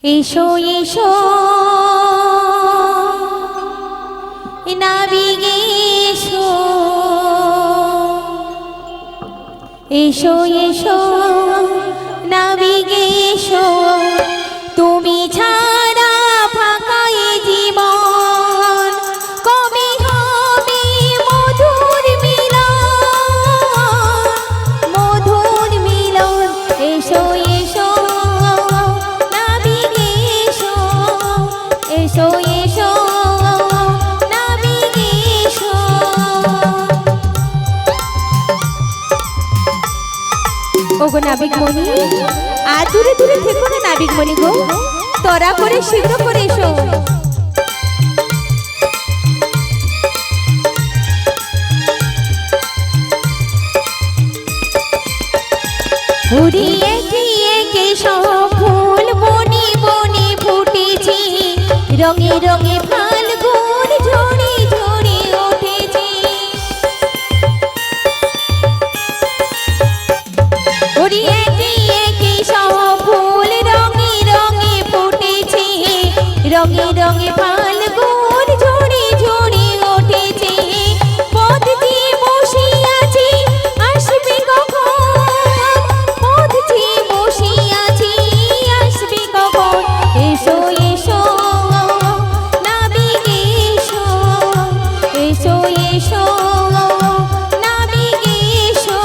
এসো এসো নাবিকে এসো, এসো এসো নাবিকে এসো, তুমি ছাড়া ফাঁকা এ জীবন, কবে হবে মধুর মিলন, মধুর মিলন। এসো এসো নাবিকে এসো, এসো এসো নাবিকে এসো। ওগো নাবিক মণি, আর দূরে দূরে থেকো না নাবিক মণি গো, তরা করে শীঘ্র করে এসো। উড়িয়ে গিয়ে কে সব ফুল বনে বনে ফুটেছে, রঙে রঙে ফাল্গুন ঝরে ঝরে উঠেছে। উড়িয়ে গিয়ে কে সব ফুল রঙে রঙে ফুটেছে, রঙে রঙে ফাল্গুন ঝরে ঝরে উঠেছে। পথ দিয়ে বসে আছি আসবে কখন, পথ দিয়ে বসে আছি আসবে কখন। এসো এসো নাবিক এসো, এসো এসো নাবিক এসো।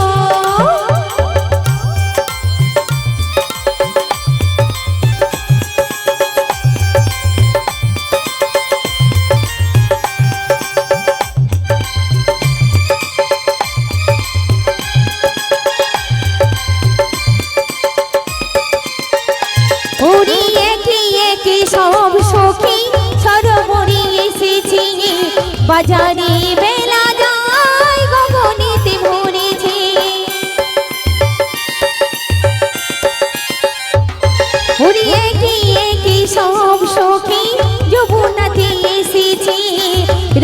উড়িয়ে গিয়ে কি সব সখী সরোবরে এসেছি, বাজারে বেলা যায় গগনেতে ভরেছে। উড়িয়ে গিয়ে কি সব সখী যমুনাতে এসেছি,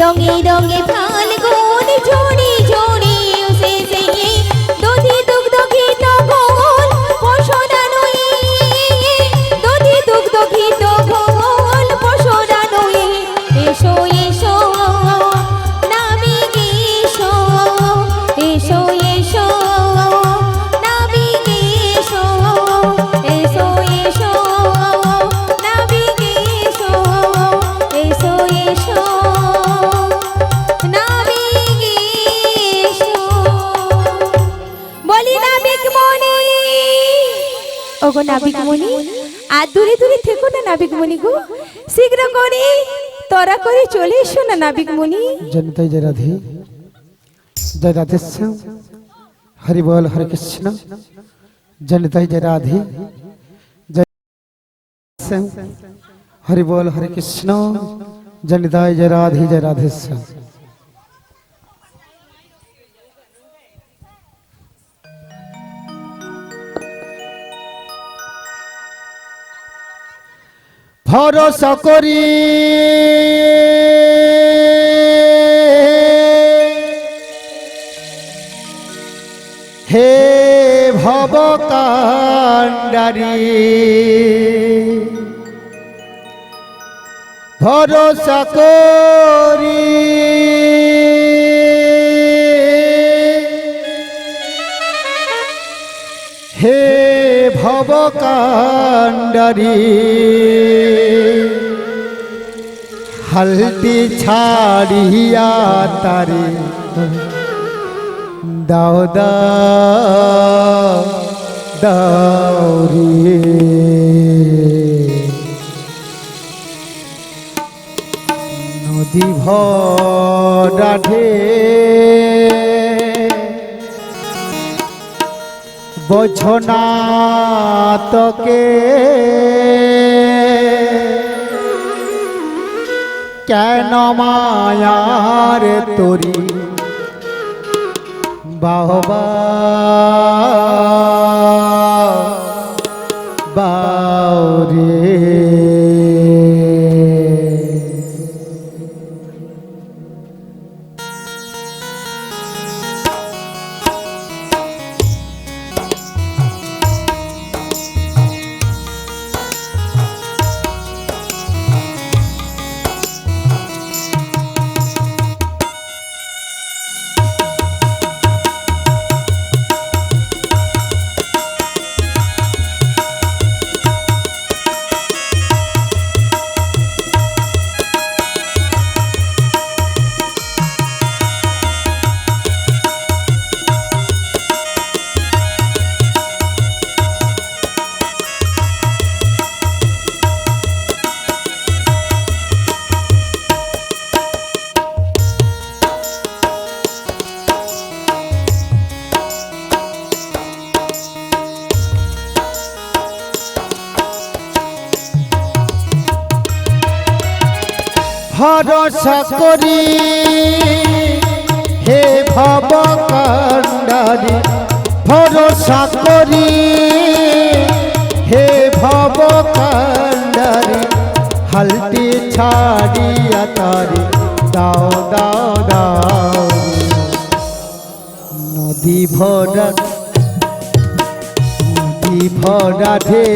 রঙে রঙে ফাল্গুন ঝরে ঝরে এসেছে। দধি দুগ্ধ ঘিত ঘোল পশরা নয়ে, দধি দুগ্ধ ঘিত ঘোল পশরা নয়ে। এসো এসো নাবিক এসো, এসো এসো নাবিক এসো, এসো এসো নাবিক এসো, এসো এসো নাবিক এসো। বলি নাবিক মণি, ওগো নাবিক মণি, আর দূরে দূরে থেকো না নাবিক মণি গো, শীঘ্র করে তরা করে চলে এসো না নাবিক মণি। জনতাই জয় রাধে, জয় রাধেশ্যাম, হরি বল হরে কৃষ্ণ। জনতাই জয় রাধে, জয় শ্যাম, হরি বল হরে কৃষ্ণ। জনতাই জয় রাধে, জয় রাধেশ্যাম। ভরসা করি হে ভব কান্ডারি, ভরসা করি হে ভব কান্ডারি, হালটি ছাড়িয়া তারে দাও দাও দাও রে। নদী ভরা বোঝনা তোকে, কেন মায়ার তোরি বাহবা বাউরে। ভরসা করি হে ভব কান্ডারি ভরসা করি হে ভব কান্ডারি হালটি ছাড়িয়া তারি দাও দাও দাও নদী ভরা ঢে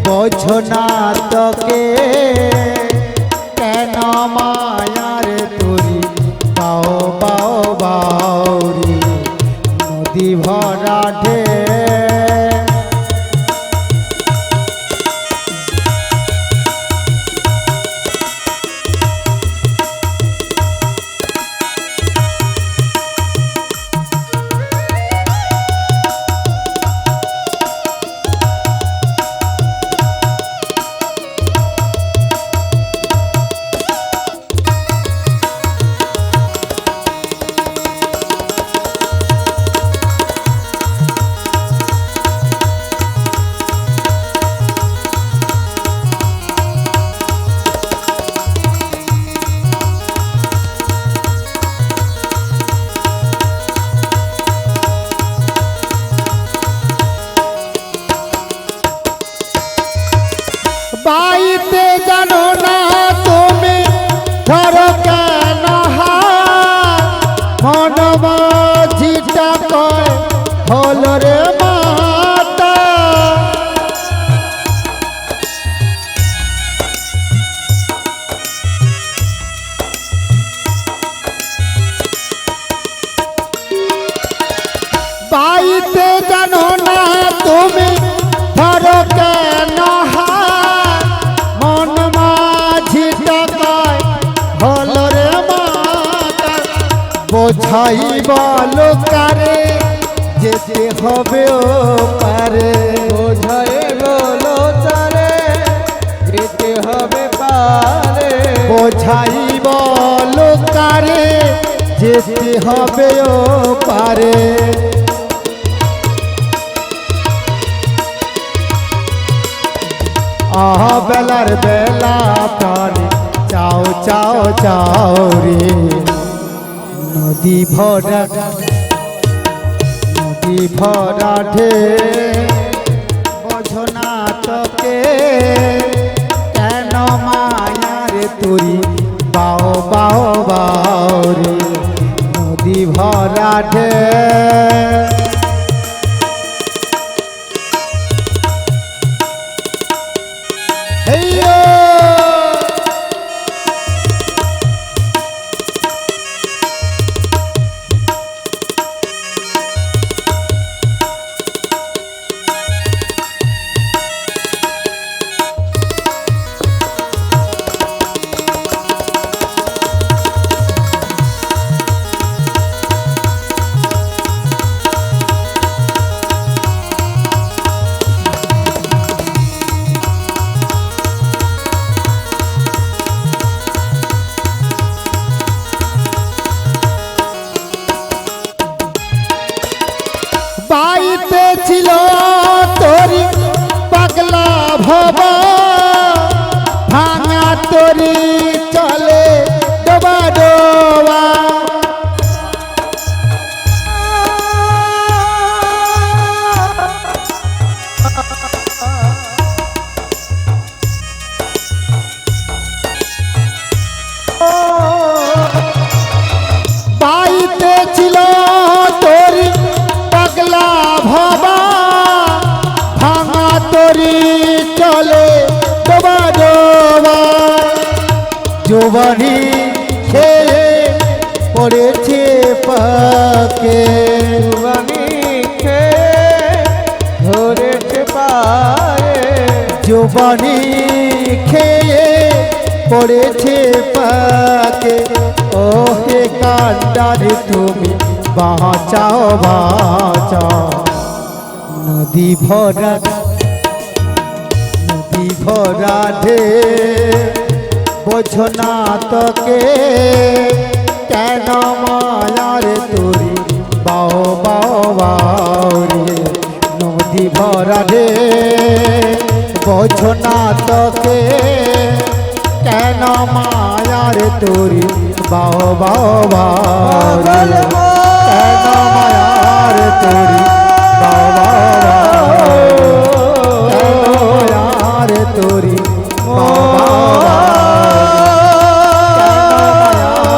বোঝো না তোকে কেন মায়ার তুরি বাও বাও বাউরি নদী ভরা ঢে বাইতে জানো না তুমি ধরো কেন মন মাঝিটা কয় হল রে মাতা বাইতে জানো না তুমি ধরো কেন বোঝাই বলো কারে যেতে হবে ও পারে বোঝাই বলো তারে যেতে হবে পারে বোঝাই বলো কারে যেতে হবে ও পারে আহ বেলার বেলা প্রাণী চাও চাও চাও রে নদী ভরা ঢে বোঝো না তোকে কেন মায়ার তুরি বাও বাও বাও রে নদী ভরা ঢে বাইতে ছিল তোরি পাগলা ভবা ভাঙা তোরি চলে ডোবা ডোবা বাইতে ছিল তোরি পাগলা ভবা ভাঙা তোরি চলে ডোবা ডোবা জোবানি খেয়ে পড়েছে পাকে জুবানি খেয়ে ধরেছে পায়ে জোবানি খেয়ে পড়েছে পাকে ও হে কান্ডারে তুমি বাঁচাও বাঁচাও নদী ভরা ঢে বোঝো না তোকে কেন মায়ার তুরি বাও বাও বাও রে নদী ভরা ঢে বোঝো না তোকে কেন তোরি বাও বাও পাগল বারে কেন মায়ার তোরি বাও বাও বারে কেন মায়ার তোরি বাও বাও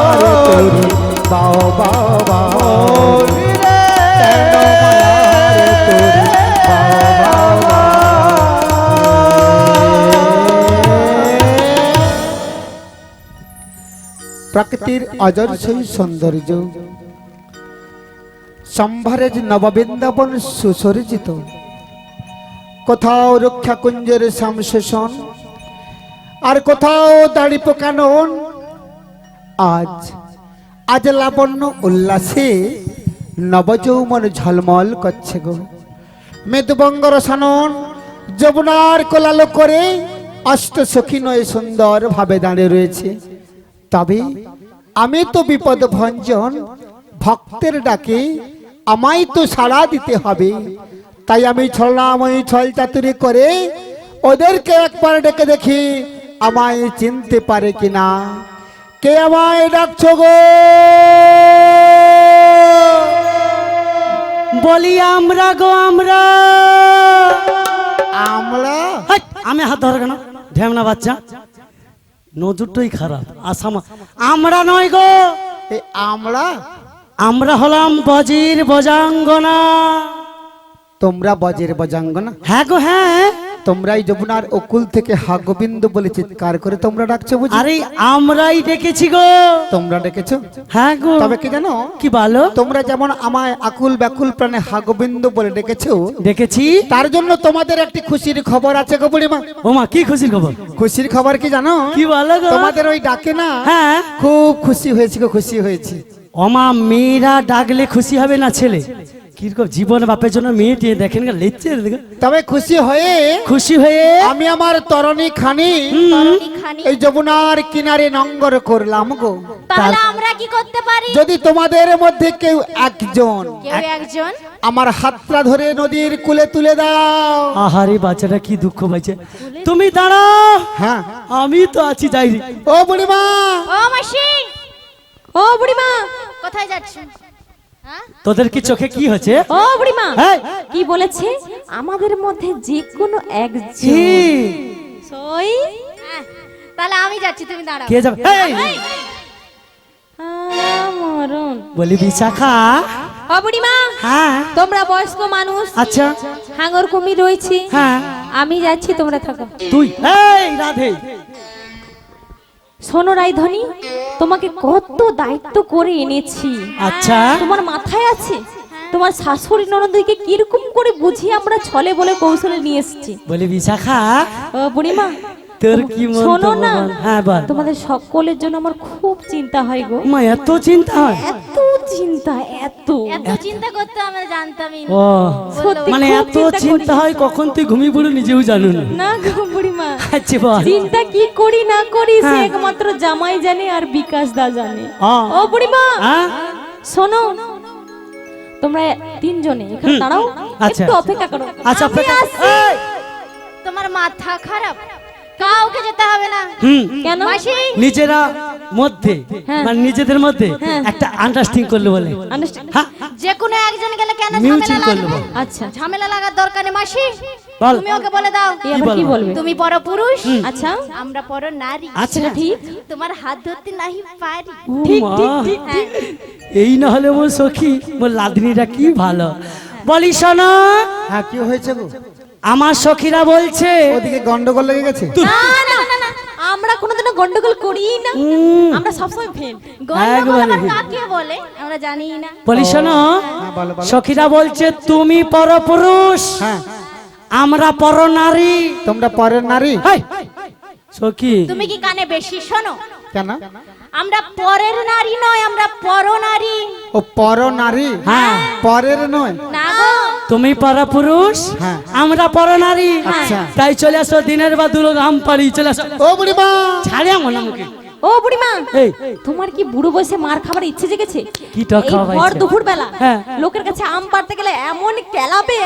বারে তোরি বাও বাও বারে কেন মায়ার তোরি বাও বাও প্রকৃতির অজর সেই সৌন্দর্য সম্ভারে যে নববৃন্দাবন সুসজ্জিত কোথাও রক্ষা কুঞ্জের শামশেষণ আর কোথাও দাড়ি পোকানন আজ আজ লাবণ্য উল্লাসে নবযৌবন ঝলমল করছে গো মেদবঙ্গর সানন যমুনার কোলালো করে অষ্ট সখী নয় সুন্দর ভাবে দাঁড়িয়ে রয়েছে তবে আমি তো বিপদ ভঞ্জন ভক্তের ডাকে আমায় তো সাড়া দিতে হবে তাই আমি ছলনাম ওই ছল চাতুরি করে ওদেরকে একবার ডেকে দেখি আমায় চিনতে পারে কিনা কে আমায় ডাকছো গো বলি আমরা গো আমরা আমরা হাট, আমি হাত ধরে কেন ঢেমনা বাচ্চা নজরটাই খারাপ আসামা আমরা নয় গো এই আমরা আমরা হলাম বজির বজাঙ্গনা তোমরা বজের বজাঙ্গনা হ্যাঁ গো হ্যাঁ তোমরাই যমুনার অকুল থেকে হা গোবিন্দ বলে চিৎকার করে তোমরা ডাকছো বুঝি আরে আমরাই ডেকেছি গো তোমরা ডেকেছো হ্যাঁ গো তবে কি জানো কি বলো তোমরা যেমন আমায় আকুল ব্যাকুল প্রাণে হা গোবিন্দ বলে ডেকেছো ডেকেছি তার জন্য তোমাদের একটি খুশির খবর আছে গো বুড়িমা ওমা কি খুশির খবর খুশির খবর কি জানো কি বলো গো তোমাদের ওই ডাকে না হ্যাঁ খুব খুশি হয়েছি গো খুশি হয়েছি ওমা মেয়েরা ডাকলে খুশি হবে না ছেলে কিরকম জীবন বাপের জন্য মেয়েটি দেখেন গা লেচ্ছে তবে খুশি হয়ে খুশি হয়ে আমি আমার তরণী খানি খানি এই যমুনার কিনারে নঙ্গর করলাম গো তাহলে আমরা কি করতে পারি যদি তোমাদের মধ্যে কেউ একজন কেউ একজন আমার হাতটা ধরে নদীর কূলে তুলে দাও আহারে বাচ্চাটা কি দুঃখ পাইছে তুমি দাঁড়াও হ্যাঁ আমি তো আছি যাই রে। ও বুড়িমা ও মাসি ও বুড়িমা কোথায় যাচ্ছেন হ্যাঁ তোদের কি চোখে কি হচ্ছে ও বুড়িমা এই, কি বলেছে আমাদের মধ্যে যে কোনো একজন কি? সই তাহলে আমি যাচ্ছি তুমি দাঁড়াও কে যাবে এই, মরণ বলি বিশাখা ও বুড়িমা হ্যাঁ তোমরা বয়স্ক মানুষ আচ্ছা হাঙর কুমির রয়েছে হ্যাঁ আমি যাচ্ছি তোমরা থাকো তুই এই রাধে শোনো রায়ধনী তোমাকে কত দায়িত্ব করে এনেছি আচ্ছা তোমার মাথায় আছে তোমার শাশুড়ি ননদকে কিরকম করে বুঝিয়ে আমরা ছলে বলে কৌশলে নিয়ে এসেছি বলি বিশাখা ও বুড়িমা তোর কি মন শোনো না হ্যাঁ বল তোমাদের সকলের জন্য আমার খুব চিন্তা হয় গো মা এত চিন্তা হয় এত চিন্তা এত চিন্তা করতে আমরা জানতামই না। ও সত্যি মানে খুব এত চিন্তা চিন্তা করি। হয় কখন তুই ঘুমিয়ে পড়ো নিজেও জানো না না গো বুড়িমা আচ্ছা বল চিন্তা কি করি না করি সে হ্যাঁ। একমাত্র জামাই জানে আর বিকাশ দা জানে ও। ও বুড়িমা হ্যাঁ শোনো তোমরা তিনজনে এখানে দাঁড়াও আচ্ছা। একটু অপেক্ষা করো আচ্ছা আমি অপেক্ষা আসছি। এই, তোমার মাথা খারাপ, কাউকে যেতে হবে না। হুম কেন মাসি নিজেরা মধ্যে হ্যাঁ। মানে নিজেদের মধ্যে হ্যাঁ। একটা আন্ডারস্ট্যান্ডিং করলে বলে Understand? হ্যাঁ যে কোনো একজন গেলে কেন মিউচুয়াল ঝামেলা করলে লাগবে? বল আচ্ছা ঝামেলা লাগার দরকার নেই মাসি। বল তুমি ওকে বলে দাও এই আবার কি বলবো? বলবে তুমি পর পুরুষ, আচ্ছা আমরা পর নারী। আচ্ছা সেটা ঠিক তোমার হাত ধরতে নাহি পারি। ঠিক মা, ঠিক ঠিক ঠিক এই না হলে মোর সখী মোর লাদনিটা কি ভালো বলি শোনো হ্যাঁ কি হয়েছে গো আমার সখীরা বলছে ওদিকে গন্ডগোল লেগে গেছে না না না না আমরা কোনোদিনও গন্ডগোল করি না আমরা সবসময় ফ্রেন্ড গন্ডগোল আবার একবারে। কাকে বলে আমরা জানি না। বলি শোনো হ্যাঁ বলো বলো সখীরা বলছে তুমি পরপুরুষ হ্যাঁ আমরা পর নারী তোমরা পরের নারী হেই, সখী তুমি কি কানে বেশি শোনো? কেন আমরা পরের নারী নয়, আমরা পর নারী। ও পর নারী হ্যাঁ পরের নয় না গো, তুমি পরপুরুষ হ্যাঁ। আমরা পর নারী আচ্ছা। তাই চলে আসো দিনের বা দুলো আম পারি চলে আসো ও বুড়িমা ছাড়িয়া মনে মুখে ও বুড়িমা এই তোমার কি বুড়ো বয়সে মার খাবার ইচ্ছে জেগেছে কি টক এই খাওয়া ভর পাইছে? দুপুর বেলা হ্যাঁ। লোকের কাছে আম পাড়তে গেলে এমন কেলাবে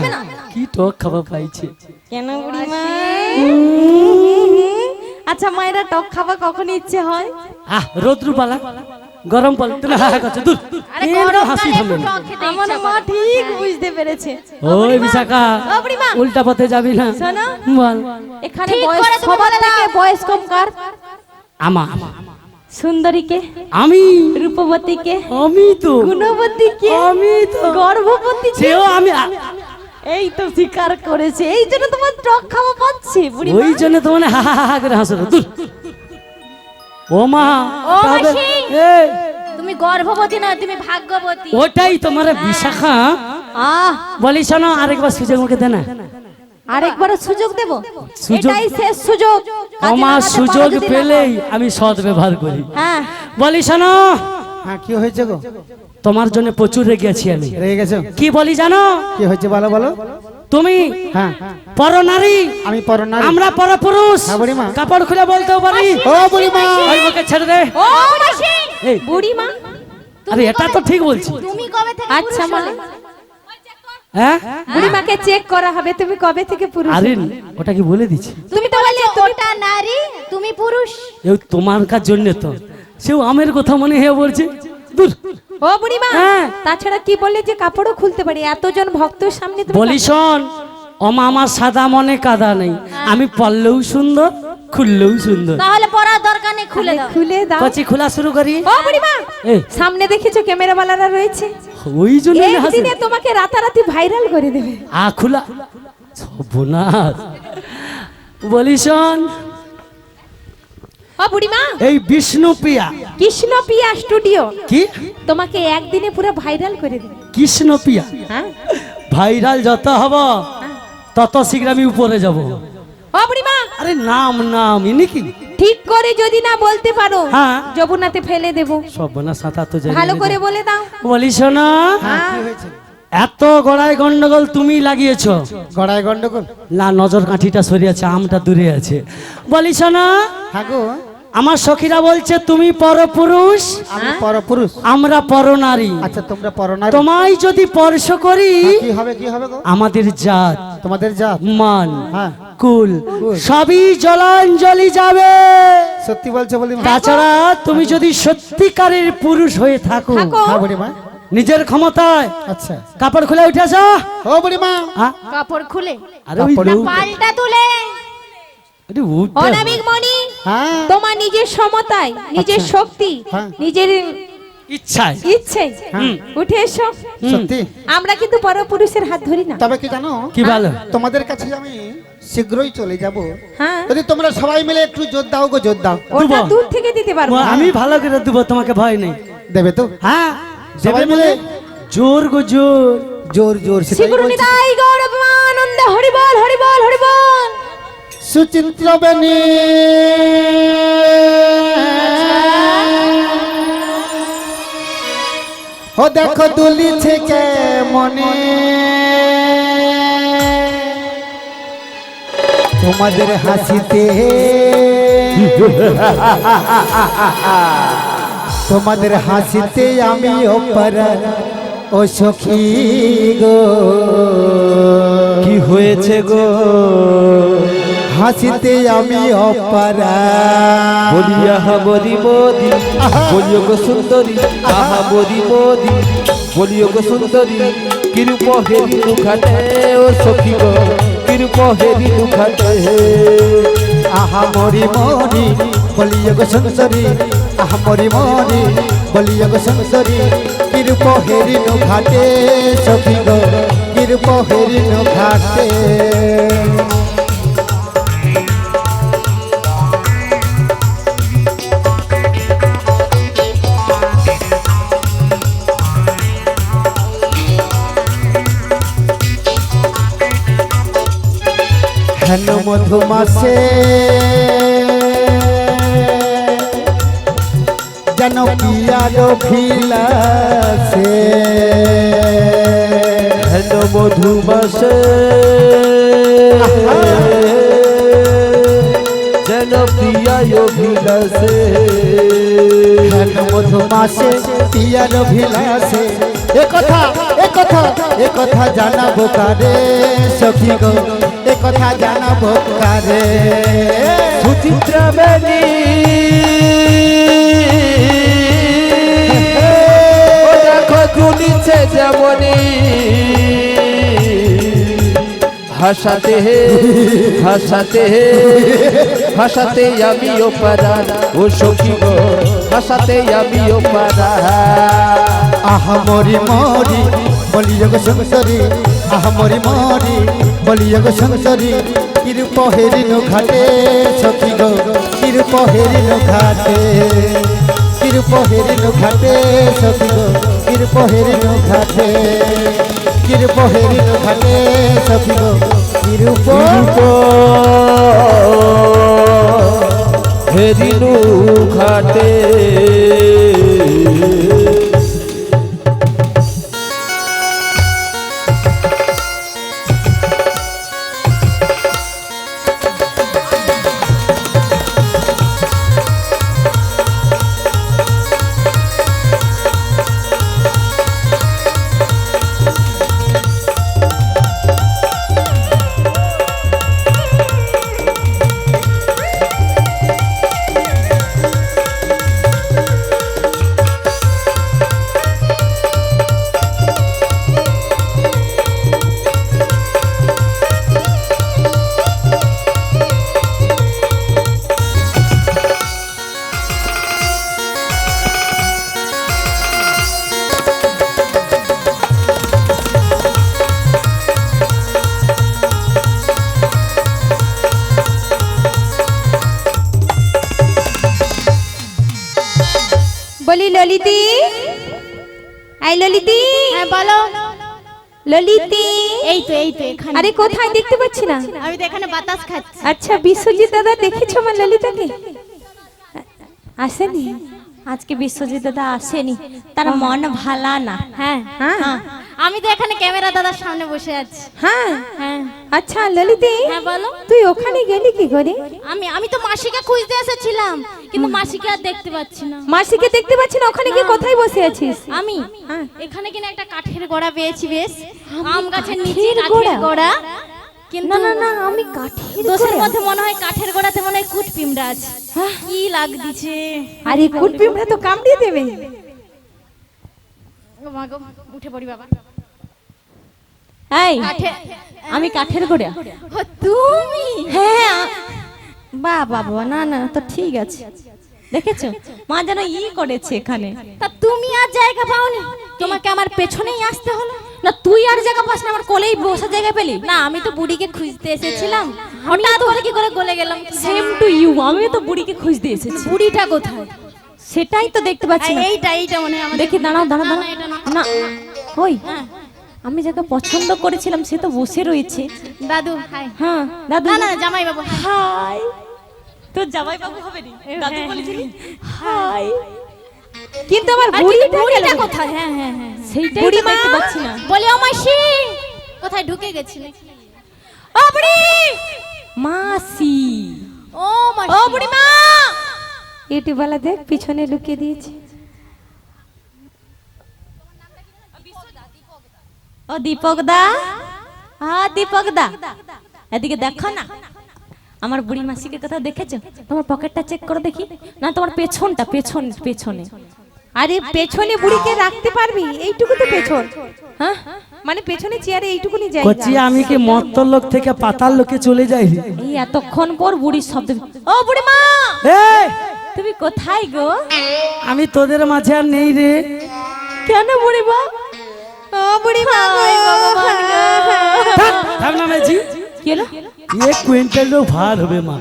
না কি টক খাওয়া পাইছে কেন বুড়িমা আচ্ছা মায়েরা টক খাবার কখন ইচ্ছে হয় রোদ্রু পালা গরম পালা তুমি হা হা করছো দূর আরে এই গরম হাসি কালে হবে একটু না। টক খেতে আমার ইচ্ছা মা করে। ঠিক বুঝতে পেরেছে। ওই বিশাখা ও বুড়িমা, উল্টা পথে যাবি না শোনো। বল এখানে ঠিক বয়স করে তুমি সবার বলে থেকে দাও। বয়স কম কার? আমা সুন্দরীকে, আমি রূপবতীকে, আমি তো গুণবতীকে, আমি তো গর্ভবতীকে। সেও আমি এই তো স্বীকার করেছে, এই জন্য তোমার টক খাওয়া পাচ্ছে বুড়িমা। ওই জন্য তো মানে হা হা হা করে হাসো দূর ও মা ও তবে মাসি। এই তুমি গর্ভবতী না, তুমি ভাগ্যবতী। ওটাই তোমার বিশাখা বলিস না আরেকবার সুযোগ মুখে দে না আরেকবার সুযোগ দেব, সুযোগ- এটাই শেষ সুযোগ। কাজে আমার লাগাতে সুযোগ পারো যদি পেলেই আমি সৎ ব্যবহার করি লাগাও। হ্যাঁ, বলিস না হ্যাঁ কি হয়েছে গো? তোমার জন্য প্রচুর রেগে আছি আমি রেগে গেছো? কি বলি জানো কি হয়েছে বলো বলো। তুমি হ্যাঁ পরনারী আমি পরনারী। আমরা পরপুরুষ হ্যাঁ, বুড়িমা। কাপড় খুলে বলতেও পারি ও বুড়িমা, ওই ওকে ছেড়ে দে ও মাসি, এই বুড়িমা। আরে এটা তো ঠিক বলছি তুমি কবে থেকে আচ্ছা পুরুষ মা, হলে? হ্যাঁ বুড়িমাকে চেক করা হবে, তুমি কবে থেকে পুরুষ? আরে ওটা কি বলে দিচ্ছি তুমি তো বললে তুমি ওটা নারী, তুমি পুরুষ। এই তোমার কার জন্য তো সেও আমের কথা মনে হয়ে বলছে দূর ও বুড়িমা, হ্যাঁ। তাছাড়া কি বললে যে কাপড়ও খুলতে পারি, এতজন ভক্তর সামনে তুমি বলি শোন ওমা আমার সাদা মনে কাদা নেই আমি পরলেও সুন্দর খুললেও সুন্দর তাহলে পরার দরকার নেই, খুলে দাও। খুলে দাও। কচি খোলা শুরু করি ও বুড়িমা, এই সামনে দেখেছো ক্যামেরাওয়ালারা রয়েছে, ওই জন্য হাসি একদিনে তোমাকে রাতারাতি ভাইরাল করে দেবে। আ খোলা সর্বনাশ বলি শোন ও বুড়িমা, এই বিষ্ণুপ্রিয়া কৃষ্ণপ্রিয়া স্টুডিও কি তোমাকে একদিনে পুরো ভাইরাল করে দেবে। কৃষ্ণপ্রিয়া হ্যাঁ, ভাইরাল যত হব তত শীঘ্র আমি উপরে যাব ও বুড়িমা, আরে নাম নাম ইনি কি ঠিক করে যদি না বলতে পারো হ্যাঁ। যমুনাতে ফেলে দেব। সর্বনাশ সাঁতার তো জানি ভালো না। করে বলে দাও। বলি শোনা হ্যাঁ কি হয়েছে? এত গড়াই গন্ডগোল তুমি লাগিয়েছ গড়ায় গন্ডগোল? না নজর কাঠিটা সরে আছে আমটা দূরে আছে বলিস না হ্যাঁ গো, আমার সখীরা বলছে তুমি পরপুরুষ আমি পরপুরুষ। আমরা পরনারী আচ্ছা তোমরা পরনারী। তোমায় যদি স্পর্শ করি হ্যাঁ, কি হবে কি হবে গো? আমাদের জাত তোমাদের জাত? মান হ্যাঁ। কুল সবই জলাঞ্জলি যাবে সত্যি বলছো বলি মা? তাছাড়া তুমি যদি সত্যিকারের পুরুষ হয়ে থাকো থাকো। হ্যাঁ বুড়িমা। নিজের ক্ষমতায় আচ্ছা কাপড় খুলে উঠেছ ও বুড়িমা, কাপড় খুলে আরে ওই কাপড় লোক- পাল্টা তুলে। আরে উঠতে- অনামিক মণি, হ্যাঁ তোমার নিজের সমতায়, নিজের আচ্ছা। শক্তি, হ্যাঁ। নিজের ইচ্ছায় ইচ্ছে হ্যাঁ। উঠে এসো। সত্যি? আমরা কিন্তু পরপুরুষের হাত ধরি না। তবে কি জানো, কি ভালো তোমাদের কাছে আমি শীঘ্রই চলে যাব, হ্যাঁ, যদি তোমরা সবাই মিলে একটু জোর দাও গো, জোর দাও। ওটা দেবো। দূর থেকে দিতে পারবো। আমি ভালো করে দেবো তোমাকে ভয় নেই দেবে তো? হ্যাঁ সবাই দেবে মিলে? জোর গো জোর জোর জোর সেটাই শ্রীগুরু বলছি। নিতাই গৌরবানন্দ হরি বল হরি বল হরি বল। সুচিন্ত্র বেনি ও দেখো দুলিছে কে মনে, তোমাদের হাসিতে তোমাদের হাসিতে আমি অপরাধ ও সখী গো। কি হয়েছে গো? হাসিতে আমি অপরাধ। বলি আহা বলি মোদি, বলিও গো সুন্দরী, আহা বলি মোদি, বলিও গো সুন্দরী, কিরূপ হেরি দুখাটে ও সখী গো, কিরূপ হেরি দুখাটে। আহা মরি মরি বলিয় গো সুন্দরী, আহা মরি মরি বলিয় গো সুন্দরী, কিরূপ হেরিনু ঘাটে সখী গো, কিরূপ হেরিনু ঘাটে। হেন মধুমাসে যেন পিয়ার ভিলাসে, হেন মধুমাসে যেন প্রিয়ায় অভিলাষে। হেন মধুমাসে পিয়ার ভিলাসে, একথা একথা একথা জানাবো কারে সখী গো, একথা জানাবো কারে। সুচিত্রা বেনি দিছে যেমনি হাসাতে হাসাতে হাসাতে আমিও পারা ও সখী গো হাসাতে আমিও পারা আহা মরি মরি বলিয়া গো সংসারী আহা মরি মরি বলিয়া গো সংসারী কিরূপ হেরিনু ঘাটে সখী গো কিরূপ হেরিনু ঘাটে কিরূপ হেরিনু ঘাটে সখী গো কিরূপ হেরিনু ঘাটে কিরূপ হেরিনু ঘাটে সখী গো কিরূপ হেরিনু ঘাটে বলি ললিতি, আই ললিতি, হ্যাঁ বলো। ললিতি, এই তো এখানে। আরে কোথায় দেখতে পাচ্ছি না। আমি তো এখানে বাতাস খাচ্ছি। আচ্ছা বিশ্বজিৎ দাদা দেখেছো আমার ললিতাকে? আসেনি আজকে বিশ্বজিৎ দাদা আসেনি, তার মন ভালা না। হ্যাঁ হ্যাঁ আমি তো এখানে ক্যামেরা দাদার সামনে বসে আছি। হ্যাঁ হ্যাঁ আচ্ছা ললিতি, হ্যাঁ বলো। তুই ওখানে গেলি কি করে? আমি তো মাসিকে খুঁজতে এসেছিলাম, কিন্তু মাসিকে আর দেখতে পাচ্ছি না। মাসিকে দেখতে পাচ্ছি না, ওখানে গিয়ে কোথায় বসে আছিস? আমি হ্যাঁ। এখানে কিনা একটা কাঠের গোড়া পেয়েছি, বেশ আম গাছের নিচে কাঠের কাঠের গোড়া? গোড়া। কিন্তু না না না, আমি কাঠের দোষের গোড়া? মধ্যে মনে হয় কাঠের গোড়াতে মনে হয় কুট পিমড়া আছে। কি লাগদিছে। আরে কুটপিমড়া তো কামড়িয়ে দেবে। ও মা গো, উঠে পড়ি বাবা। এই আমি কাঠের গোড়া। ও তুমি? হ্যাঁ বাহ বাবা, না না তো ঠিক আছে। দেখেছো মা যেন করেছে এখানে। তা তুমি আর জায়গা পাওনি, তোমাকে আমার পেছনেই আসতে হলো। না তুই আর জায়গা পাস না, আমার কোলেই বসার জায়গা পেলি। না আমি তো বুড়িকে খুঁজতে এসেছিলাম, হঠাৎ করে কি করে গলে গেলাম। সেম টু ইউ, আমিও তো বুড়িকে খুঁজতে এসেছি। বুড়িটা কোথায়? সেটাই তো দেখতে পাচ্ছি না। এইটা মনে হয় আমাদের। দেখি দাঁড়াও দাঁড়াও না, দাঁড়াও। এটা না। না কই, হ্যাঁ, আমি যাকে পছন্দ করেছিলাম সে তো বসে রয়েছে। দাদু হাই। হ্যাঁ দাদু। না না জামাই বাবু হাই। তোর জামাই বাবু হবে নি, দাদু হ্যাঁ, বলেছিলি হাই। কিন্তু আমার বুড়িটা বুড়িটা কোথায়? হ্যাঁ হ্যাঁ হ্যাঁ, সেইটাই তো দেখতে পাচ্ছি না। বলি ও মাসি কোথায় ঢুকে গেছিলে? ও বুড়ি মাসি, ও মাসি, ও বুড়ি মা। ইউটিউব वाला দেখ পিছনে লুকিয়ে দিয়েছে। ও দীপক দা, হ্যাঁ দীপক দা, এদিকে দেখো না। আমার বুড়ি মাসিকে কোথাও দেখেছো? তোমার পকেটটা চেক করো দেখি। না তোমার পেছনটা, পেছনে। আরে পেছনে বুড়িকে রাখতে পারবি? এইটুকু তো পেছন। হ্যাঁ মানে পেছনে চেয়ারে এইটুকুনি জায়গা। কচি আমি কি মত্তর লোক থেকে পাতাল লোকে চলে যাই? এই এতক্ষণ পর বুড়ির শব্দ। ও বুড়ি মা, এই তুমি কোথায় গো? আমি তোদের মাঝে আর নেই রে। কেন বুড়ি মা? ও বুড়ি মা গো, ভগবান গো। থাম না মেজি, কি হলো? এক কুইন্টালও ভার হবে মা।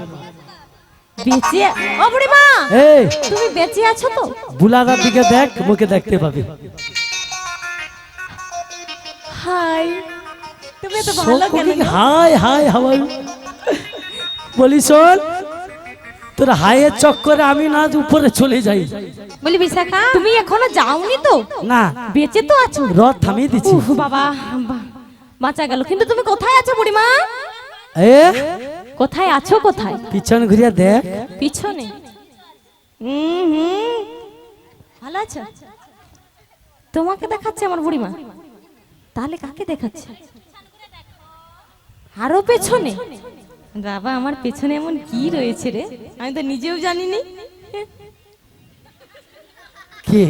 বেঁচে? ও বুড়ি মা, এই তুমি বেঁচে আছো তো? বুলাদার দিকে দেখ, মুখে দেখতে পাবি। হাই, তুমি তো ভালো কেন গো? হাই হাই হাওয়াই বলি শোন, তোর হাইয়ের চক্করে আমি না উপরে চলে যাই। বলি বিশাখা, তুমি এখনো যাওনি তো? না, বেঁচে তো আছো? রথ থামিয়ে দিচ্ছি। উফ বাবা, বাঁচা গেল। কিন্তু তুমি কোথায় আছো বুড়ি মা? এ কোথায় আছো? কোথায়? পিছন ঘুরিয়া দেখ। পিছনে। ভালো আছো? তোমাকে দেখাচ্ছে আমার বুড়িমা? তাহলে কাকে দেখাচ্ছে? আরো পেছনে? বাবা আমার পেছনে এমন কি রয়েছে রে, আমি তো নিজেও জানিনি। কে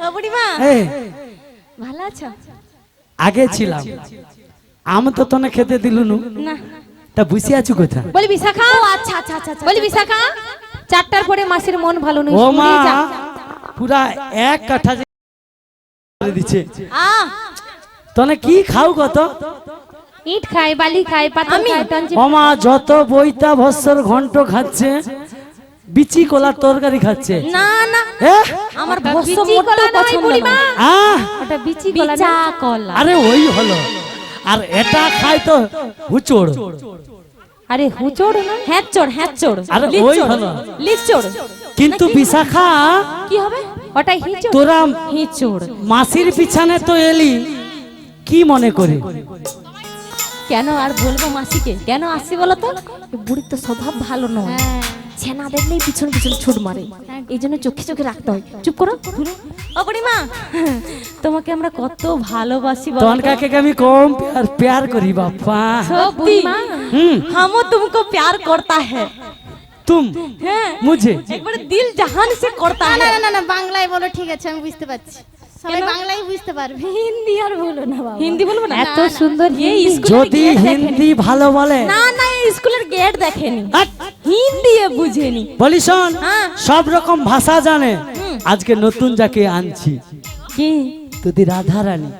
ও বুড়িমা এ, ভালো আছো? আগে ছিলাম আমি তো তোনে খেতে দিলুনু না তা বুঝে আছো কোথা বলি বিশাখা ও আচ্ছা আচ্ছা আচ্ছা আচ্ছা। বলি বিশাখা 4টার পরে মাসের মন ভালো নয় ও মা স্কুলে যা। পুরা এক কাঠা করে দিচ্ছে আহ তোনে কি খাও কত ইট খায় বালি খায় পাথর খায় টানছি ও মা যত বইতা ভস্বর ঘন্ট খাচ্ছে বিচি কলার তরকারি খাচ্ছে না না এ? আমার ওটা ভস্য বিচি মোটেও কলা নয়, পছন্দ বুড়িমা। নয়। আহ ওটা বিচি কলা বিচা না। কলা আরে ওই হলো আর এটা খায় তো হুচড় আরে হুচড় না হ্যাঁ চোর আরে ওই হলো। লিচ চোর কিন্তু বিশাখা কি হবে? ওটা হিচড় তোরা হিচোর মাসির পিছনে তো এলি কি মনে করে কেন আর বলবো মাসিকে কেন আসি বলো তো? এ বুড়ির তো স্বভাব ভালো নয়, হ্যাঁ ছেনা দেখলেই পিছন পিছন ছুট মারে, এই জন্য চোখে চোখে রাখতে হয়। চুপ করো ও বুড়িমা, তোমাকে আমরা কত ভালোবাসি বলো তখন তো? কাকে আমি কম প্যার করি বাপ্পা সত্যি বুড়িমা। হুম हमो तुमको प्यार करता है তুম हैं মুঝে एक बार दिल जहान से करता না है। না না বাংলায় বলো ঠিক আছে আমি বুঝতে পারছি সবাই কেন? বাংলায় বুঝতে পারবে হিন্দি আর বলো না বাবা, হিন্দি বলবো না? এত সুন্দর ये হিন্দি। स्कूल যদি হিন্দি ভালো বলে না না ये স্কুলের গেট দেখেনি, হাট, হিন্দি এ বুঝেনি। বলি শোন হ্যাঁ। সব রকম ভাষা জানে আজকে নতুন যাকে আনছি কি তুই রাধা রানী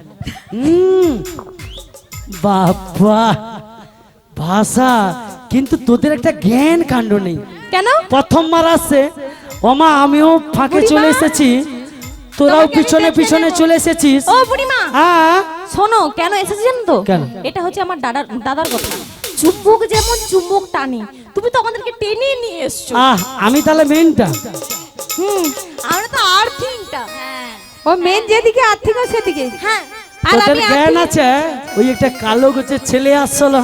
বাবা ভাষা কিন্তু তোদের একটা জ্ঞান কাণ্ড নেই কেন? প্রথমবার আসছে ওমা আমিও ফাঁকে চলে এসেছি তোরাও পিছনে পিছনে চলে এসেছিস ও বুড়িমা হ্যাঁ শোনো কেন এসেছি জানো তো? কেন? এটা হচ্ছে আমার দাদার কথা। চুম্বক যেমন চুম্বক টানে, তুমি তো আমাদেরকে টেনে নিয়ে এসছো। আমি তাহলে মেনটা আমরা তো আর্থিংটা। ও মেন যেদিকে আর্থিক সেদিকে হ্যাঁ আর তোদের আমি জ্ঞান আছে ওই একটা কালো গোছের ছেলে আসছিল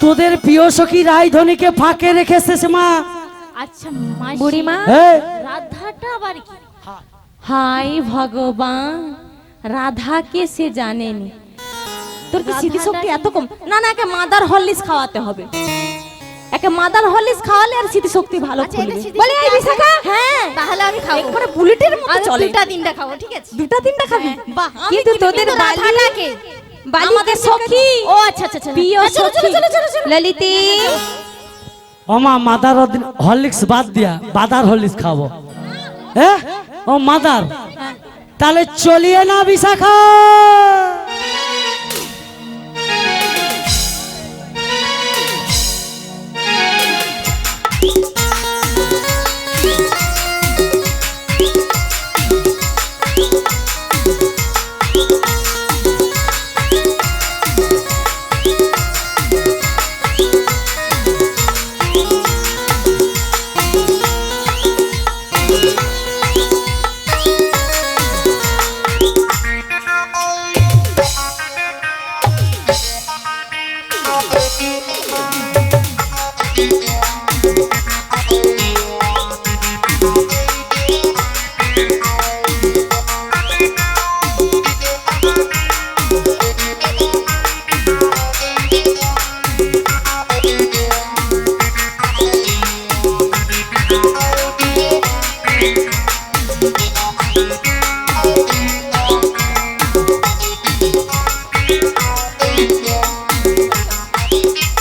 তোদের প্রিয় সখী রায়ধনীকে ফাঁকে রেখেছে মা আচ্ছা মাসি, বুড়িমা এই, রাধাটা আবার কি? হাই ভগবান, রাধাকে সে জানেনি। তোর কি স্মৃতিশক্তি এত কম? না না, একে মাদার হরলিক্স খাওয়াতে হবে, একে মাদার হরলিক্স খাওয়ালে আর স্মৃতিশক্তি ভালো আচ্ছা, করবে। এটা স্মৃতিশক্তি বলে এই বিশাখা, হ্যাঁ তাহলে আমি খাবো একবারে বুলেটের মতো আমি চলে। 2টা 3টা খাবো ঠিক আছে দুটা তিনটা খাবি? বাহ, আমি কিন্তু তোদের কিন্তু বালিটাকে আমাদের সখী। ও আচ্ছা আচ্ছা আচ্ছা প্রিয় চলো চলো সখী। চলো চলো চলো ললিতি ওমা মাদার হরলিক্স বাদ দিয়া বাদার হরলিক্স খাবো হ্যাঁ ও মাদার তাহলে চলিয়ে না বিশাখা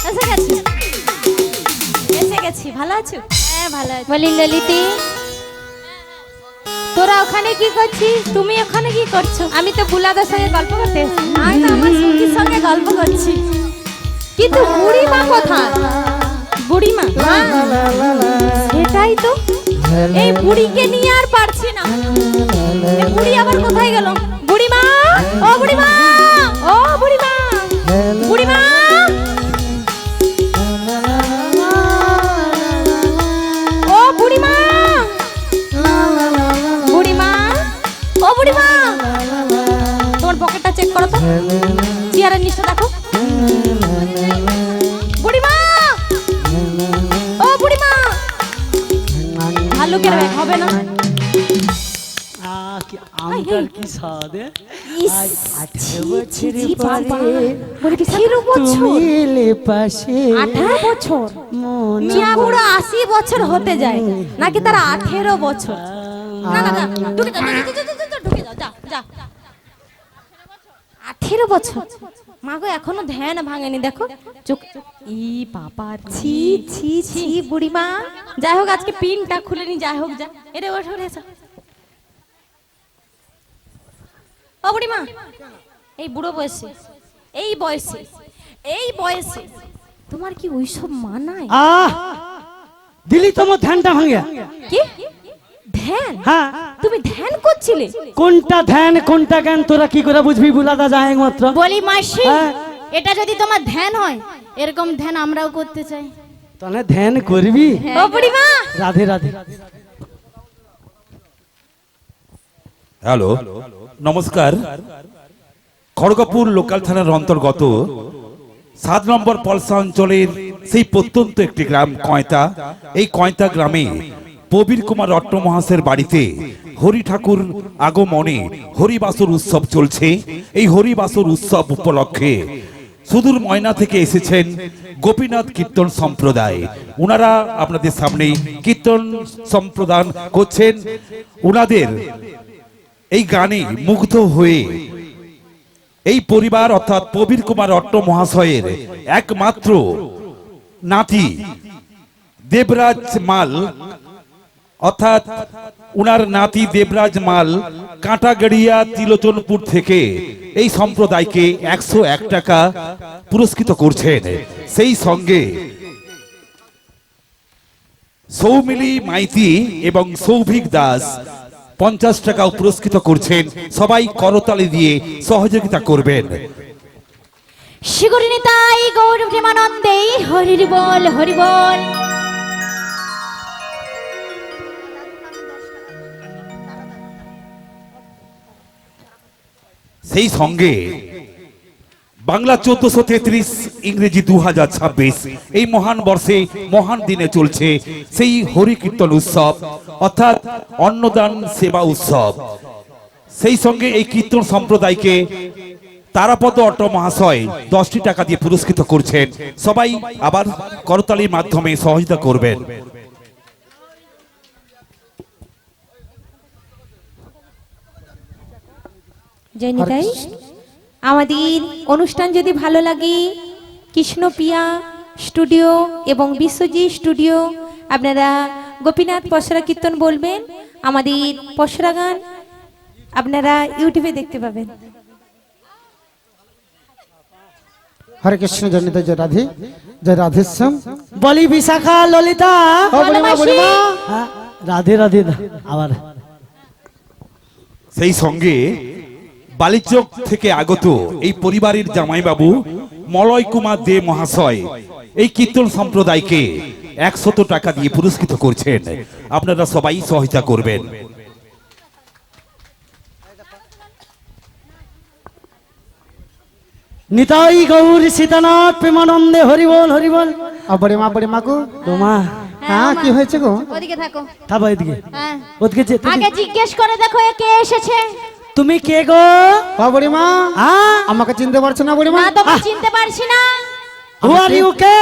এসে গেছি, এসে গেছি। ভালো আছো? হ্যাঁ ভালো আছে বলি ললিতি তোরা ওখানে কি করছিস তুমি ওখানে কি করছো? আমি তো বুলাদের সঙ্গে গল্প করতে এসেছি। আমি তো আমার সঙ্গীর সঙ্গে গল্প করছি। কিন্তু বুড়িমা কোথায় বুড়িমা, সেটাই তো, এই বুড়িকে নিয়ে আর পারছি না। এই বুড়ি আবার কোথায় গেল? বুড়িমা, ও বুড়িমা, ও বুড়িমা, বুড়িমা, ও বুড়িমা, বুড়িমা, ও বুড়িমা, তোমার পকেটটা চেক করো তো, চেয়ারের নিচে দেখো। বুড়িমা, ও বুড়িমা, ভালুকের ব্যাগ হবে না? আমটার কি স্বাদ এ? ইস, আজ 18 ছি, বছর ছি, বাবা। বলি কি, পরে 13 বছর? তুমি এলে পাশে 18 বছর? মন মিয়া বুড়ো 80 বছর হতে যায় নাকি তার 18 বছর? না না না ঢুকে যাও ঢুকে যাও যা যা 18 বছর মাগো এখনো ধ্যান ভাঙেনি দেখো চোখ ই বাবা ছি ছি ছি বুড়িমা যাই হোক আজকে পিনটা খুলেনি যাই হোক যা এরে ওঠো রে ও বুড়িমা এই বুড়ো বয়সে এই বয়সে তোমার কি ওইসব মানায় দিলি তোমার ধ্যানটা ভাঙে কি ধ্যান হ্যাঁ তুমি ধ্যান করছিলে কোনটা ধ্যান কোনটা জ্ঞান তোরা কি করে বুঝবি বুলাদা যায় একমাত্র বলি মাসি হ্যাঁ। এটা যদি তোমার ধ্যান হয় এরকম ধ্যান আমরাও করতে চাই। তাহলে ধ্যান করবি ও বুড়িমা রাধে রাধে হ্যালো নমস্কার খড়গপুর লোকাল থানার অন্তর্গত 7 নম্বর পলসা অঞ্চলের সেই প্রত্যন্ত একটি গ্রাম কয়তা। এই কয়তা গ্রামে প্রবীর কুমার রট্ট মহাশয়ের বাড়িতে হরি ঠাকুর আগমনে হরিবাসর উৎসব চলছে। এই হরিবাসর উৎসব উপলক্ষে সুদূর ময়না থেকে এসেছেন গোপীনাথ কীর্তন সম্প্রদায়। ওনারা আপনাদের সামনে কীর্তন সম্প্রদান করছেন। ওনাদের এই গানে মুগ্ধ হয়ে এই পরিবার অর্থাৎ প্রবীর কুমার রট্ট মহাশয়ের একমাত্র নাতি দেবরাজ মাল অর্থাৎ উনার নাতি দেবরাজ মাল কাঁটাগড়িয়া তিলোচনপুর থেকে এই সম্প্রদায়কে 101 টাকা পুরস্কৃত করছেন। সেই সঙ্গে সৌমিলি মাইতি এবং সৌভিক দাস 50 টাকাও পুরস্কৃত করছেন। সবাই করতালি দিয়ে সহযোগিতা করবেন। শিগরি নিতাই গৌর প্রেমানন্দে হরি বল হরি বল। সেই সঙ্গে বাংলা 1433 ইংরেজি 2026 এই মহান বর্ষে মহান দিনে চলছে সেই হরি কীর্তন উৎসব অর্থাৎ অন্নদান সেবা উৎসব। সেই সঙ্গে এই কীর্তন সম্প্রদায়কে তারাপদ অট্ট মহাশয় 10টি টাকা দিয়ে পুরস্কৃত করছেন। সবাই আবার করতালির মাধ্যমে সহযোগিতা করবেন। জয়নিতাই আমাদের অনুষ্ঠান যদি ভালো লাগে কৃষ্ণপ্রিয়া স্টুডিও এবং বিশ্বজিৎ স্টুডিও আপনারা গোপীনাথ পসরা কীর্তন বলবেন। আমাদের পসরা গান আপনারা ইউটিউবে দেখতে পাবেন। হরে কৃষ্ণ জনিত জয় রাধেশ্যাম। বলি বিশাখা ললিতা ও বুড়িমা বুড়িমা হ্যাঁ, রাধে রাধে আবার সেই সঙ্গে বালিচক থেকে আগত এই পরিবারের জামাইবাবু মলয় কুমার দে মহাশয় এই কীর্তন সম্প্রদায়কে 100 টাকা দিয়ে পুরস্কৃত করছেন। আপনারা সবাই সহায়তা করবেন। নিতাই গৌর সীতানাথ প্রেমানন্দে হরি বল হরি বল। বুড়িমা গো তোমা হ্যাঁ কি হয়েছে গো? ওদিকে থাকো। থাকো এদিকে হ্যাঁ ওদিকে আগে জিজ্ঞেস করে দেখো এ কে এসেছে। তুমি কে গো? ও বুড়িমা হ্যাঁ আমাকে চিনতে পারছো না বুড়িমা? না তোমাকে চিনতে পারছি না। হু আর ইউ কে?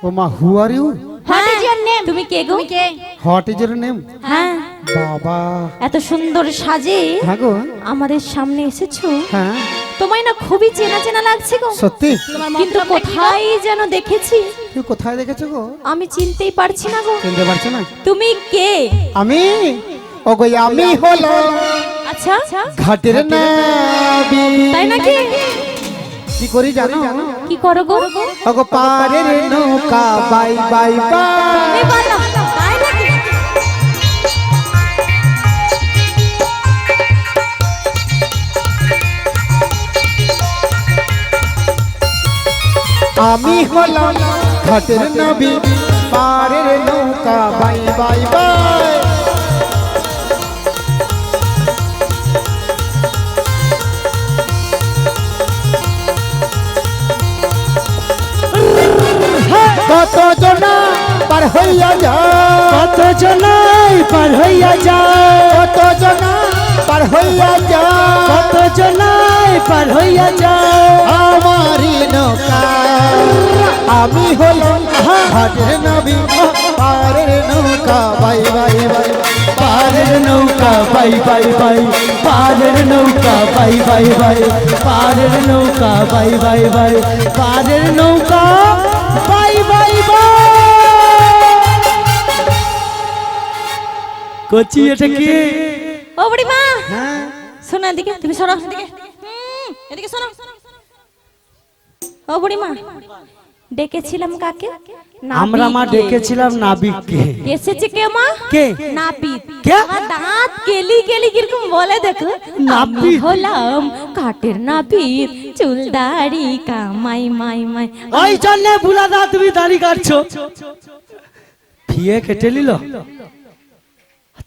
ও মা who are you? What is your name? তুমি কে গো? তুমি কে? What is your name? হ্যাঁ বাবা এত সুন্দর সাজে হ্যাঁ গো আমাদের সামনে এসেছো। হ্যাঁ তোমায় না খুবই চেনা চেনা লাগছে গো। সত্যি? কিন্তু কোথায় যেন দেখেছি তুই কোথায় দেখেছো গো? আমি চিনতেই পারছি না গো। চিনতে পারছো না? তুমি কে? আমি ও গো আমি হলো আচ্ছা ঘাটের নাবি। তাই নাকি? কি করি জানো? কি করো গো? ও গো পারের নৌকা বাই বাই বাই। এ বাবা, তাই নাকি? আমি হলাম ঘাটের নবী পারের নৌকা বাই বাই বাই। কত জনা পার হইয়া যায়, কত জনাই পার হইয়া যায়, কত জনা পার হইয়া যায়, কত জনাই পার হইয়া যায়। আমারি নৌকা আমি হলাম ঘাটের নবী পারের নৌকা বাই বাই বাই পারের পারের নৌকা বাই বাই বাই, পারের নৌকা বাই বাই বাই, পারের নৌকা বাই বাই বাই, পারের নৌকা বাই বাই বাই। কচি এটা কি? ও বুড়িমা হ্যাঁ শোনো এদিকে, তুমি শোনো এদিকে, এদিকে শোনো। ও বুড়িমা ডেকেছিলাম কাকে? আমরা মা নাবিককে। ডেকেছিলাম নাবিককে। এসেছে কে মা? কে? নাপিত। কে? আমার দাঁত কেলি কেলি কিরকম বলে দেখো। আমি নাপিত? হলাম কাঠের নাপিত, চুল দাড়ি কামাই মাই মাই। ওই চলে বুলা দা, তুমি দাড়ি কাটছো, ফিয়ে কেটে নিল,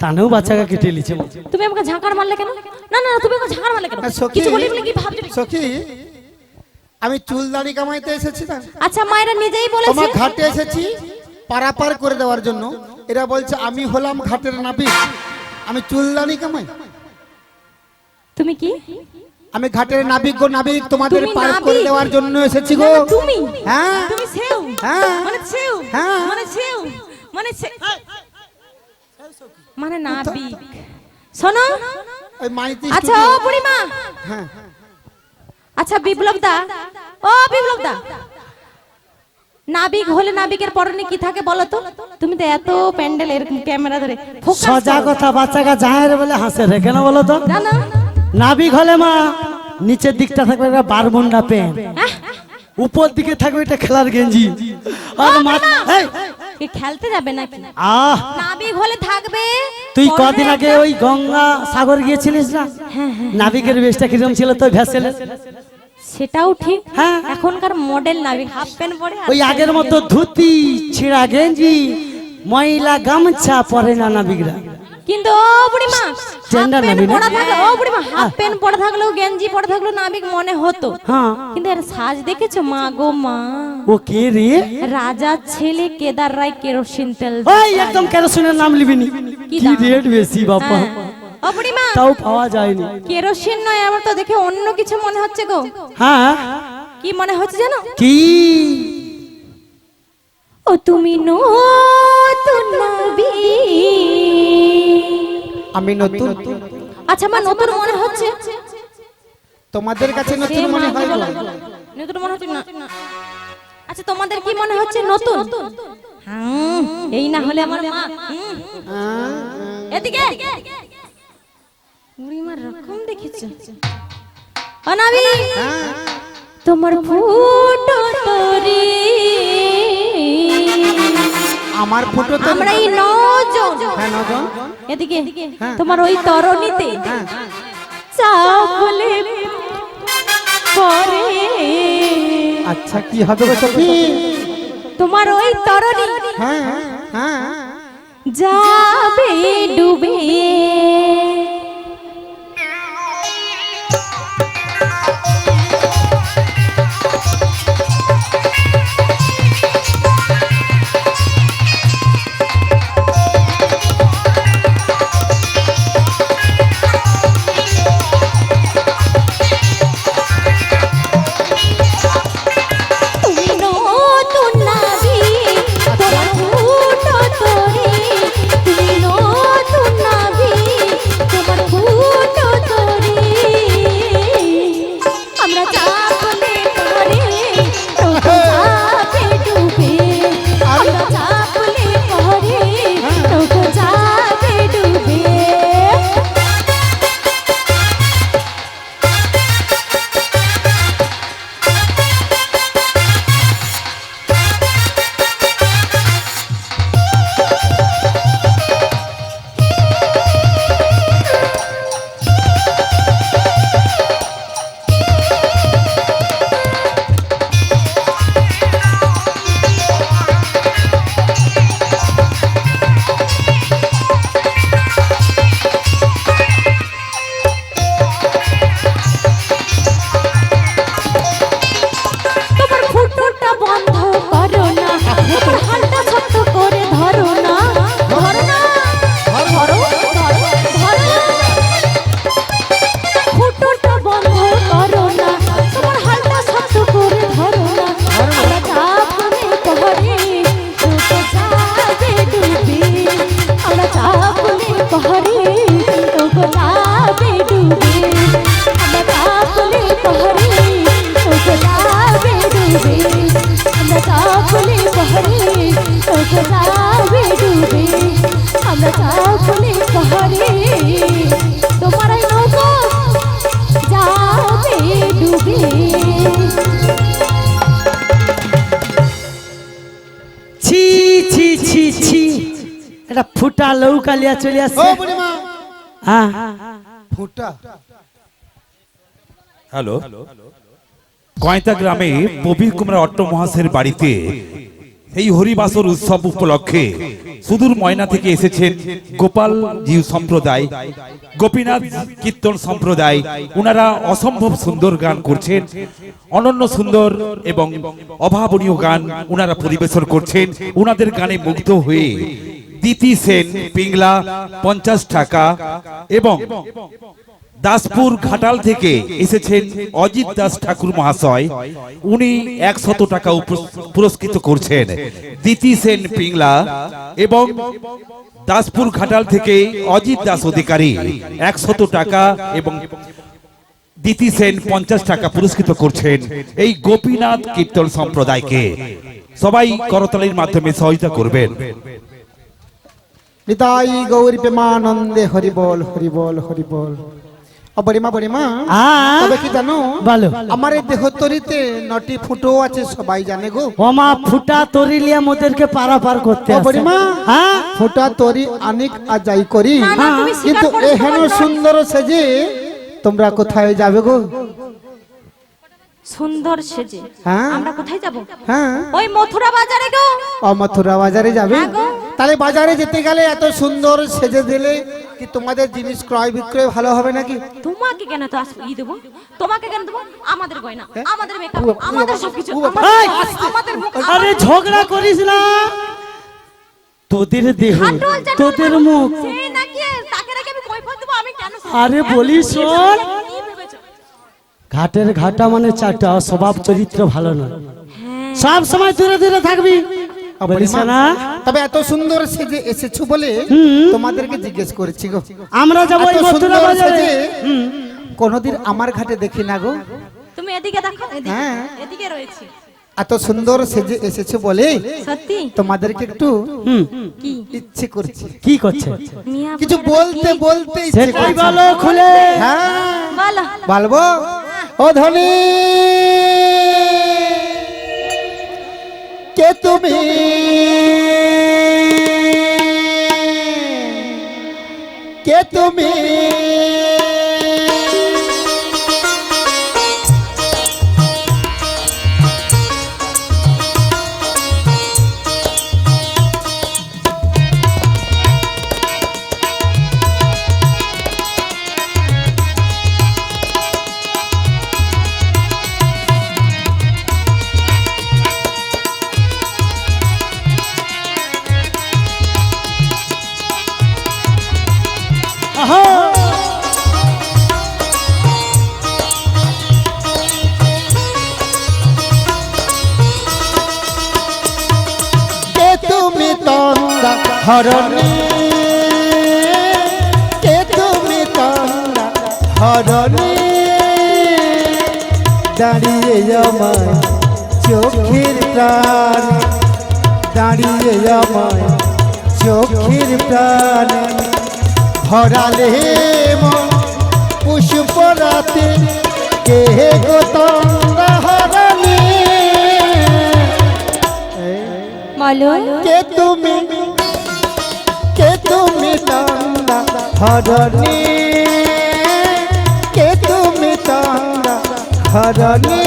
তানেও বাচ্চাকে কেটে নিচ্ছে। তুমি আমাকে ঝাঁকার মারলে কেন? না না তুমি আমাকে ঝাঁকার মারলে কেন? সখী, কিছু বলি বলে কি ভাবছো? সখী আমি চুল দাড়ি কামাইতে এসেছি না, আচ্ছা মায়েরা নিজেই বলেছে। তোমার ঘাটে এসেছি পারাপার করে দেওয়ার জন্য। এরা বলছে আমি হলাম ঘাটের নাবিক, আমি চুল দাড়ি কামাই। তুমি কি? আমি ঘাটের নাবিক গো, নাবিক তোমাদের তুমি পার নাবিক? করে দেওয়ার জন্য এসেছি গো। না, না, তুমি হ্যাঁ তুমি সেও হ্যাঁ মানে সেও হ্যাঁ। মানে সেও মানে মানে নাবিক। শোনো ওই মাইতি আচ্ছা ও বুড়িমা, হ্যাঁ আচ্ছা বিপ্লব দা, ও বিপ্লব দা, নাবিক হলে নাবিকের পরনে কি থাকে বলো তো? তুমি তো এত প্যান্ডেল এরকম ক্যামেরা ধরে ফোকাস সজা কথা বাচ্চাকে জাহের বলে হাসে রে, কেন বলো তো? না না নাবিক হলে মা নিচের দিকটা থাকবে একটা বারমুন্ডা প্যান্ট, উপর দিকে থাকবে এটা খেলার গেঞ্জি, আর মাথা এই কি খেলতে যাবে নাকি? আহ নাবিক হলে থাকবে। তুই পরনে কদিন আগে একটা- ওই গঙ্গা সাগর গিয়েছিলিস না? নাবিকের বেশটা কিরকম ছিল তো ভেসেলে? সেটাও ঠিক। হ্যাঁ। এখনকার মডেল নাবিক হাফ প্যান্ট পরে আর ওই আগের মতো ধুতি ছিঁড়া গেঞ্জি ময়লা গামছা পরে না নাবিকরা। কিন্তু ও বুড়িমা হাফ Gender প্যান্ট নাবিক না? পরা থাকলে, ও বুড়িমা হাফ প্যান্ট পরা থাকলেও গেঞ্জি পরা থাকলেও নাবিক মনে হতো। হ্যাঁ। কিন্তু এর সাজ দেখেছো মা গো মা? ও কে রে? রাজার ছেলে কেদার রায় কেরোসিন তেল। ওই একদম কেরোসিনের নাম লিবিনি, কি কি দাম? রেট বেশি বাবা, হ্যাঁ। ও বুড়িমা তাও পাওয়া যায়নি। কেরোসিন নয়, আমার তো দেখে অন্য কিছু মনে হচ্ছে গো। হ্যাঁ কি মনে হচ্ছে জানো? কি? ও তুমি নতুন নবী। আমি নতুন, আচ্ছা আমার নতুন মনে হচ্ছে। তোমাদের কাছে সে নতুন মনে মা হয় বলো। গো। নতুন মনে হচ্ছে না? আচ্ছা তোমাদের কি মনে হচ্ছে নতুন? এই না হলে আমার মা। এদিকে বুড়িমার রকম দেখেছো? অনাবি তোমার ফুটো তরি, আমার ফটো তো আমরা এই নজন হ্যাঁ নজন। এদিকে তোমার ওই তরণীতে চাপলে পরে। আচ্ছা কি হবে গো সখী? তোমার ওই তরণী হ্যাঁ হ্যাঁ যাবে ডুবে। তুমি নতুন নাবিক, তোমার ফুটো তরি। তুমি নতুন নাবিক, এটা ফুটা লৌকা লিয়া চলে ও আসছে বুড়িমা হ্যাঁ ফুটা হ্যালো, কয়তা গ্রামে প্রবীর কুমার অট্ট মহাশয়ের বাড়িতে এই হরিবাসর উৎসব উপলক্ষে সুদূর ময়না থেকে এসেছেন গোপাল জিউ সম্প্রদায়, গোপীনাথ কীর্তন সম্প্রদায়। উনারা অসম্ভব সুন্দর গান করছেন, অনন্য সুন্দর এবং অভাবনীয় গান উনারা পরিবেশন করছেন। উনাদের গানে মুগ্ধ হয়ে দিতি সেন পিংলা 50 টাকা এবং দাসপুর ঘাটাল থেকে এসেছেন অজিত দাস ঠাকুর মহাশয়, উনি 100 টাকা পুরস্কৃত করছেন। দিতি সেন পিংলা এবং দাসপুর ঘাটাল থেকে অজিত দাস অধিকারী 100 টাকা এবং দিতি সেন 50 টাকা পুরস্কৃত করছেন এই গোপীনাথ কীর্তন সম্প্রদায়কে। সবাই করতালির মাধ্যমে সহায়তা করবেন। নিতাই গৌরী প্রেমানন্দে হরি বল হরি বল হরি বল। ও বুড়িমা বুড়িমা হ্যাঁ। তবে কি জানো বলো। আমার এই দেহতরিতে 9টি ফুটো আছে, সবাই জানে গো। ওমা ফুটা তরি লিয়া মোদেরকে পারাপার করতে ও আসে। বুড়িমা হ্যাঁ ফুটা তরি অনেক আজাই করি, না, না, তুমি স্বীকার কিন্তু করেছো এহেন তোমার দোষ। সুন্দর সেজে তোমরা কোথায় যাবে গো? সুন্দর সেজে হ্যাঁ। আমরা কোথায় যাব? হ্যাঁ ওই মথুরা বাজারে গো। ও মথুরা বাজারে যাবে? হ্যাঁ গো। তাহলে বাজারে যেতে গেলে এত সুন্দর সেজে দিলে কি তোমাদের জিনিস ক্রয় বিক্রয় ভালো হবে নাকি? তোমাকে কেন তো দেবো? তোমাকে কেন দেবো? আমাদের গয়না, আমাদের মেকআপ, ও বাবা, আমাদের ও সবকিছু, বাবা, এই! আমাদের মুখ, আরে ঝগড়া করিস না, তোদের দেহ হাঁটুয়াল জানো তোদের না? মুখ। সেই নাকি তাকে নাকি আমি কৈফিয়ত দেবো? আমি কেন? আরে বলি শোন, কি ভেবেছো? ঘাটের ঘাটা মানে চারটা, স্বভাব চরিত্র ভালো নয়, সব সময় দূরে দূরে থাকবি, বলিস না? তবে এত সুন্দর সেজে এসেছো বলে তোমাদেরকে জিজ্ঞেস করেছি গো। আমরা যাবো এত এই মথুরা সুন্দর বাজারে। সেজে কোনোদিন আমার ঘাটে দেখি না গো। তুমি এদিকে দেখো, এদিকে, হ্যাঁ। এদিকে রয়েছে। এত সুন্দর সেজে এসেছো বলে সত্যি? তোমাদেরকে একটু কি ইচ্ছে করছে, কি করছে মিয়া কিছু বলতে বলতে ইচ্ছে সেটাই করছে। বলো খুলে। হ্যাঁ বলো। বলবো। ও ধনী কে তুমি, কে তুমি, আহা, কে তুমি তন্দা হরণী, কে তুমি তন্দা হরণী, দাঁড়িয়ে আমায় চোখের প্রাণ, দাঁড়িয়ে আমায় চোখের প্রাণ, ভরালে মন পুষ্পরাতে কে গো তন্দা হরণী, বলো। কে তুমি, কে তুমি তন্দা হরণী, কে তুমি তন্দা হরণী,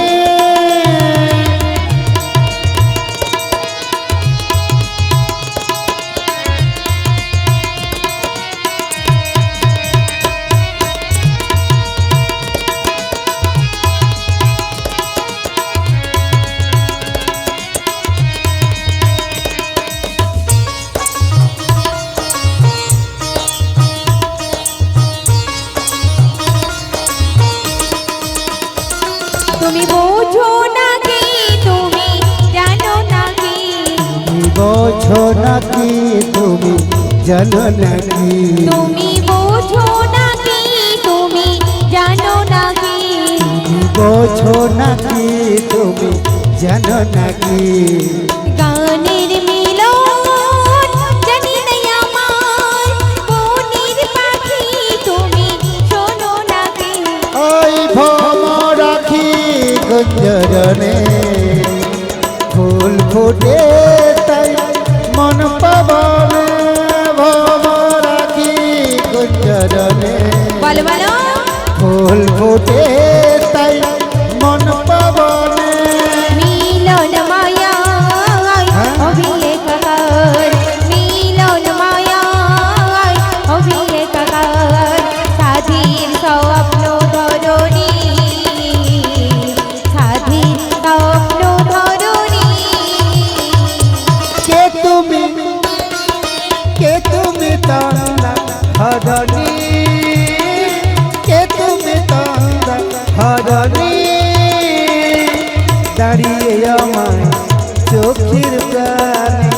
তুমি বোঝো নাকি, তুমি জানো নাকি, বোঝো নাকি, তুমি জানো নাকি, তুমি বোঝো নাকি, তুমি জানো নাকি, বোঝো নাকি, তুমি জানো নাকি, গানের মিলন জানি নাই আমার, বনের পাখি তুমি শোনো নাকি, ওই ভ্রমরাখি গুঞ্জরণে ফুল ফুটে তাই মন পাবনে, ফোটে তাই মন পাবনে মিলন মায়ায় অভিলে কাকার মিলন মায়ায় অভিলে কাকার সাধীর স্বপ্ন ধরণী সাধীর স্বপ্ন ধরণী কে তুমি তন্দা হরণী কে তুমি তন্দা হরণী দাঁড়িয়ে আমার চোখের প্রাণে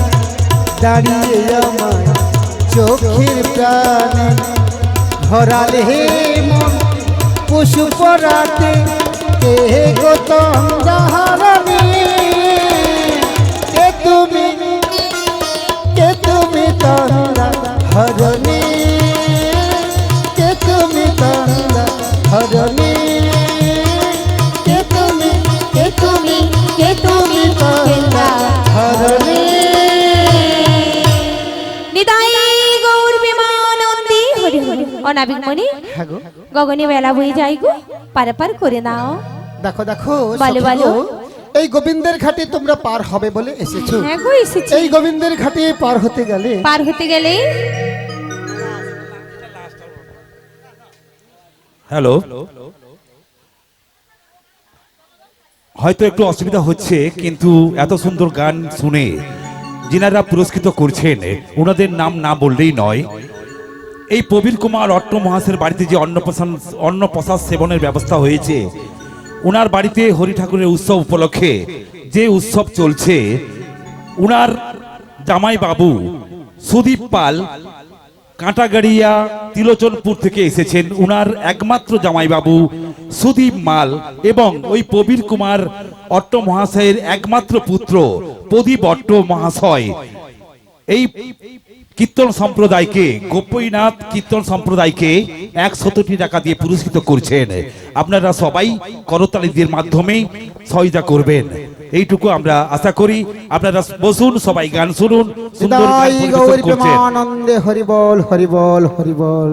দাঁড়িয়ে আমার চোখের প্রাণে ধরালে হে মন পশু পরাতে কে গো তন্দা হরণী কে তুমি তন্দা হরণী কে তুমি তন্দা হরণী কে তুমি তন্দা হরণী নিতাই গৌর বিমানন্দী হরি হরি অনাবিক মণি হ্যাঁ গো গগনে বেলা বয়ে যাই গো পার করে নাও দেখো দেখো বলো, সখী বলো। গো, এই গোবিন্দের ঘাটে তোমরা পার হবে বলে এসেছো হ্যাঁ গো এসেছি এই গোবিন্দের ঘাটে পার হতে গেলে পার হতে গেলে হ্যালো, হয়তো একটু অসুবিধা হচ্ছে, কিন্তু এত সুন্দর গান শুনে যিনারা পুরস্কৃত করছেন ওনাদের নাম না বললেই নয়। এই প্রবীর কুমার অট্ট মহাশয়ের বাড়িতে যে অন্নপ্রসাদ সেবনের ব্যবস্থা হয়েছে, ওনার বাড়িতে হরি ঠাকুরের উৎসব উপলক্ষে যে উৎসব চলছে, উনার জামাই বাবু সুদীপ পাল কাঁটাগাড়িয়া তিলোচনপুর থেকে এসেছেন। উনার একমাত্র জামাইবাবু সুদীপ মাল এবং ওই প্রবীর কুমার অট্ট মহাশয়ের একমাত্র পুত্র প্রদীপ অট্ট মহাশয় এই কীর্তন সম্প্রদায়কে, গোপীনাথ কীর্তন সম্প্রদায়কে 100টি টাকা দিয়ে পুরস্কৃত করছেন। আপনারা সবাই করতালিদের মাধ্যমে সহায়তা করবেন, এইটুকু আমরা আশা করি। আপনারা বসুন, সবাই গান শুনুন, সুন্দর গান নিতাই পরিবেশন গৌর করছেন। প্রেমানন্দে হরিবল হরিবল হরিবল।